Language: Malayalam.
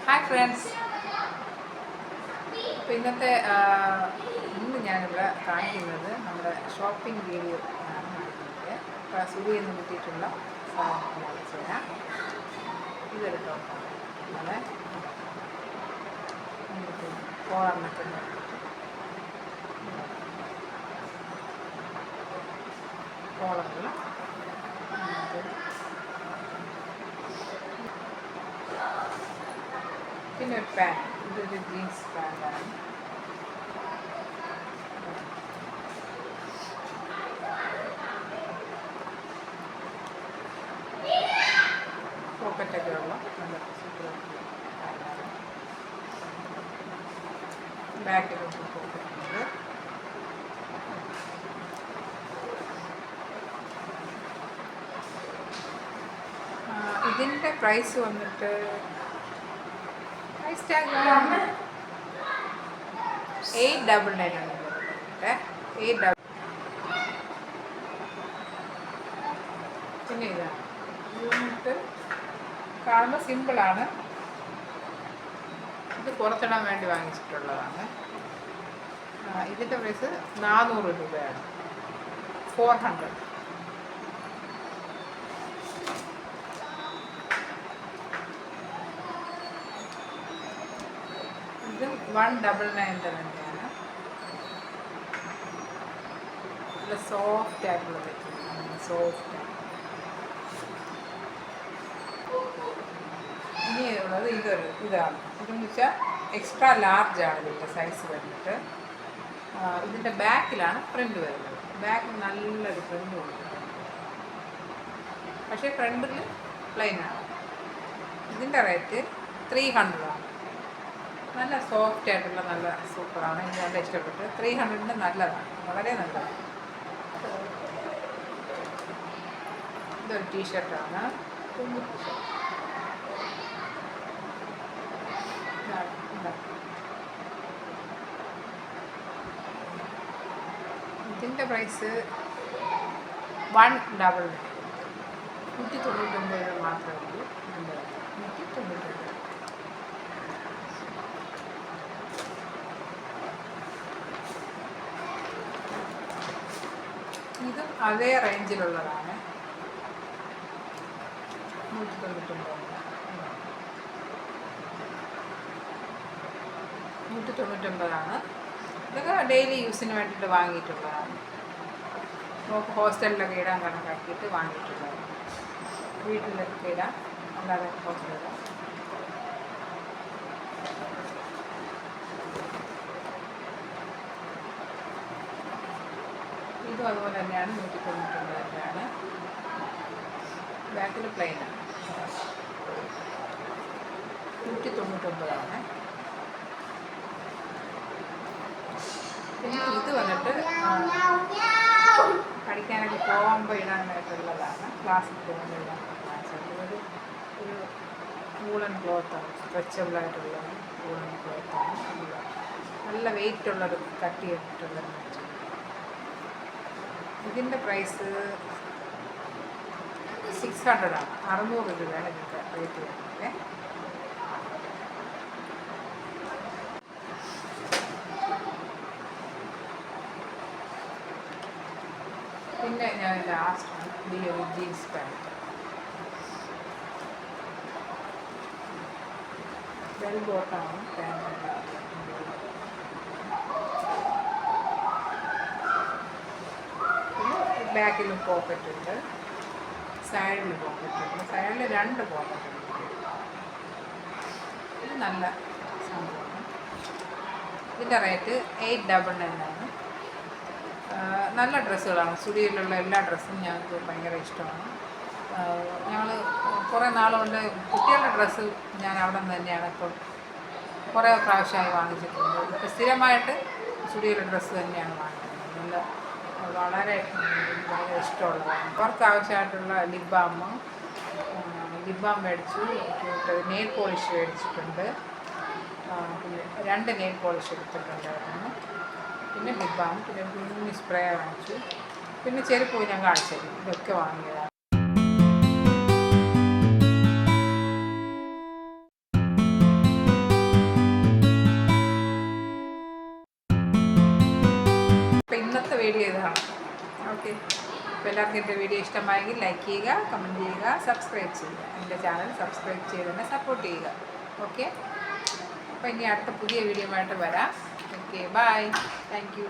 ഹായ് ഫ്രണ്ട്സ്, അപ്പോൾ ഇന്ന് ഞാനിവിടെ കാണിക്കുന്നത് നമ്മുടെ ഷോപ്പിംഗ് വീഡിയോ ആണ് കാണിക്കുന്നത്. അപ്പോൾ സുഖിയിൽ നിന്ന് കിട്ടിയിട്ടുള്ള സാധനങ്ങൾ കാണിച്ചു തരാം. ഇതൊരു ടോപ്പാണ്, നമ്മളെ കോളറിനൊക്കെ കോളറുള്ള പിന്നെ ഒരു പാൻറ്, ഇതൊരു ജീൻസ് പാൻറ്റാണ്. പോക്കറ്റൊക്കെ ഉള്ള നല്ല സൂപ്പർ പാൻറ്റാണ്. ബാക്കിലൊക്കെ പോക്കറ്റുണ്ട്. ഇതിൻ്റെ പ്രൈസ് വന്നിട്ട് പ്രൈസ് ടാഗ് 899 ആണ്. 8. പിന്നെ ഇതാണ്, ഇത് കാണുമ്പോൾ സിമ്പിളാണ്. ഇത് പുറത്തിടാൻ വേണ്ടി വാങ്ങിച്ചിട്ടുള്ളതാണ്. ഇതിൻ്റെ പ്രൈസ് 400 രൂപയാണ്. 400. ഇത് 199 തന്നെയാണ്. നല്ല സോഫ്റ്റ് ആയിട്ടുള്ള പറ്റും, സോഫ്റ്റ്. ഇനിയുള്ളത് ഇതാണ്. ഇതെന്ന് വെച്ചാൽ എക്സ്ട്രാ ലാർജ് ആണ് ഇതിൻ്റെ സൈസ് വരുന്നത്. ഇതിൻ്റെ ബാക്കിലാണ് പ്രിൻ്റ് വരുന്നത്. ബാക്കിൽ നല്ലൊരു പ്രിൻ്റ് കൊടുത്തിട്ടുണ്ട്, പക്ഷേ ഫ്രണ്ടിൽ പ്ലെയിനാണ്. ഇതിൻ്റെ റേറ്റ് 300 ആണ്. നല്ല സോഫ്റ്റ് ആയിട്ടുള്ള നല്ല സൂപ്പറാണ്. എനിക്ക് നല്ല ഇഷ്ടപ്പെട്ടു. 300-ന് നല്ലതാണ്, വളരെ നല്ലതാണ്. ഇതൊരു ടീഷർട്ടാണ്. ഇതിൻ്റെ പ്രൈസ് 199. 199 മാത്രമേ ഉള്ളൂ. 199. ഇതും അതേ റേഞ്ചിലുള്ളതാണ്. 199. ഇതൊക്കെ ഡെയിലി യൂസിന് വേണ്ടിയിട്ട് വാങ്ങിയിട്ടുള്ളതാണ്. നമുക്ക് ഹോസ്റ്റലിലൊക്കെ ഇടാൻ കണക്കാക്കിയിട്ട് വാങ്ങിയിട്ടുള്ളതാണ്. വീട്ടിലൊക്കെ ഇടാം, അല്ലാതെ ഹോസ്റ്റലിടാം. ഇതും അതുപോലെ തന്നെയാണ്. 199 തന്നെയാണ്. ബാക്കിൽ പ്ലെയിനാണ്. 199. പിന്നെ ഇത് വന്നിട്ട് പഠിക്കാനൊക്കെ പോകുമ്പോൾ ഇടാനായിട്ടുള്ളതാണ്. ക്ലാസ്സിൽ പോകുമ്പോൾ ഇടാൻ ഒരു വൂളൻ ക്ലോത്താണ്, സ്ട്രെച്ചബിളായിട്ടുള്ള വൂളൻ ക്ലോത്താണ്. നല്ല വെയിറ്റുള്ളൊരു കട്ടിയിട്ടുള്ളൊരു മെറ്റീരിയൽ. ഇതിൻ്റെ പ്രൈസ് 600 ആണ്. 600 രൂപയാണ് ഇതിൻ്റെ റേറ്റ് വരുന്നത്. പിന്നെ ഞാൻ ലാസ്റ്റാണ് ഈ ഒരു ജീൻസ് പാൻറ്റ്. ബെൽ ബോട്ടമാണ് പാൻറ്റ്. ബാക്കിലും പോക്കറ്റ് ഉണ്ട്, സൈഡിൽ പോക്കറ്റ് ഉണ്ട്. സൈഡിൽ 2 പോക്കറ്റ് ഉണ്ട്. ഇത് നല്ല സംഭവമാണ്. ഇതിൻ്റെ റേറ്റ് 899 ആണ്. നല്ല ഡ്രസ്സുകളാണ്. സ്റ്റുഡിയോയിലുള്ള എല്ലാ ഡ്രസ്സും ഞങ്ങൾക്ക് ഭയങ്കര ഇഷ്ടമാണ്. ഞങ്ങൾ കുറേ നാളുകൊണ്ട് കുട്ടികളുടെ ഡ്രസ്സ് ഞാൻ അവിടെ നിന്ന് തന്നെയാണ് ഇപ്പം കുറേ പ്രാവശ്യമായി വാങ്ങിച്ചിട്ടുണ്ട്. ഇപ്പോൾ സ്ഥിരമായിട്ട് സ്റ്റുഡിയോയിലെ ഡ്രസ്സ് തന്നെയാണ് വാങ്ങിക്കുന്നത്. നല്ല വളരെ ഇഷ്ടമുള്ളതാണ്. അവർക്ക് ആവശ്യമായിട്ടുള്ള ലിപ് ബാം മേടിച്ചു. നെയിൽ പോളിഷ് മേടിച്ചിട്ടുണ്ട്. പിന്നെ 2 നെയിൽ പോളിഷ് എടുത്തിട്ടുണ്ടായിരുന്നു. പിന്നെ ലിപ് ബാം, പിന്നെ കുഞ്ഞു സ്പ്രേ വാങ്ങിച്ചു. പിന്നെ ചെരുപ്പ് ഞാൻ കാണിച്ചത് ഇതൊക്കെ വാങ്ങിയതാണ്. ഇന്നത്തെ വീഡിയോ ഇതാണ്. ഓക്കെ, അപ്പോൾ എല്ലാവർക്കും എൻ്റെ വീഡിയോ ഇഷ്ടമായെങ്കിൽ ലൈക്ക് ചെയ്യുക, കമൻറ്റ് ചെയ്യുക, സബ്സ്ക്രൈബ് ചെയ്യുക. എൻ്റെ ചാനൽ സബ്സ്ക്രൈബ് ചെയ്ത് തന്നെ സപ്പോർട്ട് ചെയ്യുക. ഓക്കെ, അപ്പോൾ ഇനി അടുത്ത പുതിയ വീഡിയോ ആയിട്ട് വരാം. Okay, bye, thank U.